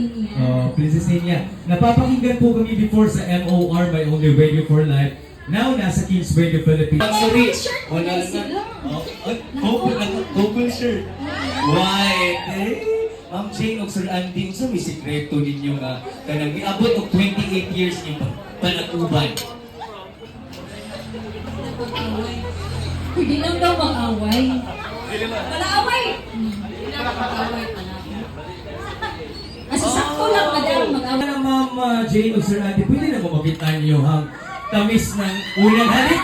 niya. Princess Ninya. Napapakinggan po kami before sa MOR, My Only Radio for Life. Now, nasa Kings Radio Philippines. Sorry, wala na. Couple shirt. Why? Ma'am Jane o Sir Andy, sa may sikreto ninyo nga kanang iabot og 28 years yung panaguban. Hindi lang daw mag-away. Mag-away! Hindi lang mag-away pala. Kasi sakto lang madam mag-away. Ma'am Jane o Sir Andy, pwede na mo makita niyo ang tamis ng unang halik.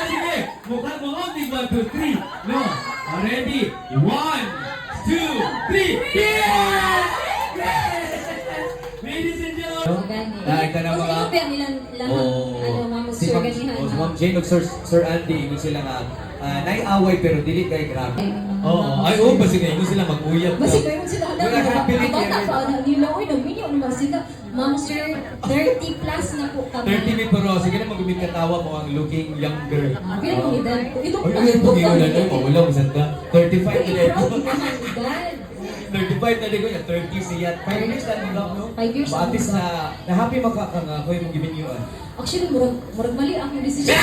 Sige, mukha mo on, 1, 2, 3. No, ready? 1, 2, 3. Yeah! Ladies and gentlemen. Ito na mga... Si Ma'am Jane o Sir Andy, yun sila nga naiaway pero dili kay grabe. Ay, oo, basi nga yun sila mag-uyap. Basi kayo sila Wala happily bata pa nila oy nagminyo naman sila. Ma'am sir, 30 plus na po kami. 30 mi pero sige na magumit katawa mo ang looking younger. Kaya mo edad. Ito po Ay, yung pagiging na doon, wala mo sanda. 35 na Proud doon. naman edad. 35 na doon, 30 siya. 5 years na doon, no? 5 years na Maatis doon. na happy magkakang ako yung giving you. Actually, murag mali ang decision.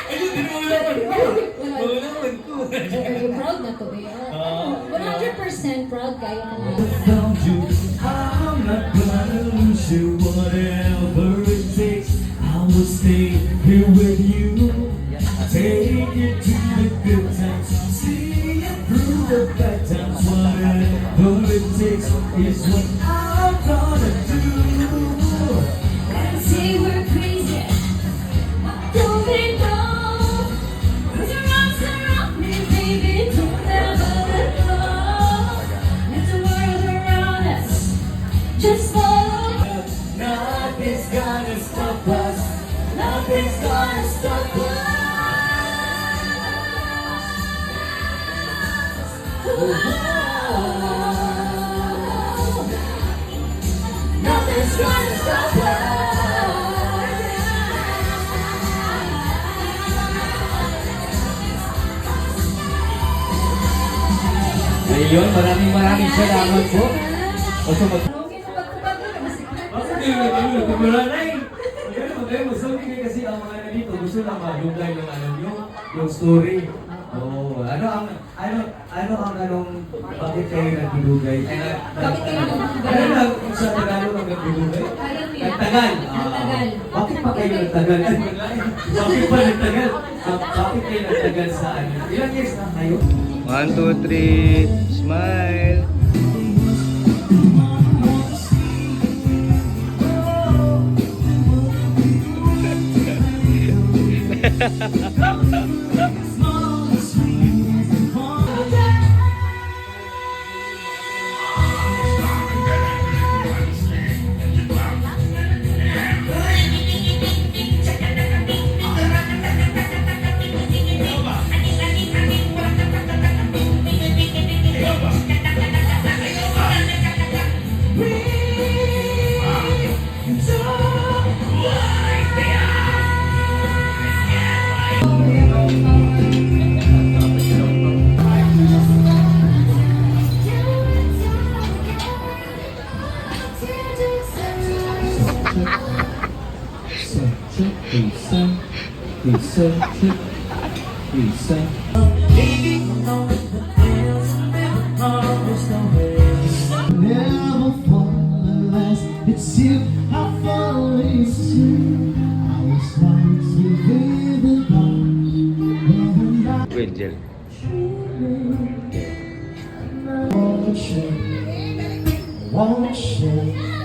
Ayun, din mo naman. Wala naman ko. Proud na to eh. 100% proud kayo na. Without you, I'm not gonna lose you. Whatever it takes, I will stay here with you. Take it to the good times, see it through the bad times. Whatever it takes is what I'm gonna do. And say we're crazy, don't be wrong. Put your arms around me, baby, don't ever let go. Let the world around us just follow. Nothing's gonna stop us. Nothing's gonna stop us. Nothing's gonna stop us. Ayun, maraming salamat po. O so mag... Kasi ang mga nandito gusto lang madugay yung story. Bakit kayo nagdudugay? Bakit kayo nagdudugay? Ano na sa Tagalog ang nagdudugay? Nagtagal. Bakit pa kayo nagtagal? Bakit pa nagtagal? Bakit kayo nagtagal sa ano? Ilang years na kayo? 1, 2, 3, smile. Never fall unless it's you. I fall it's you. I was once with the dark. Wait, Jel. I wanna share.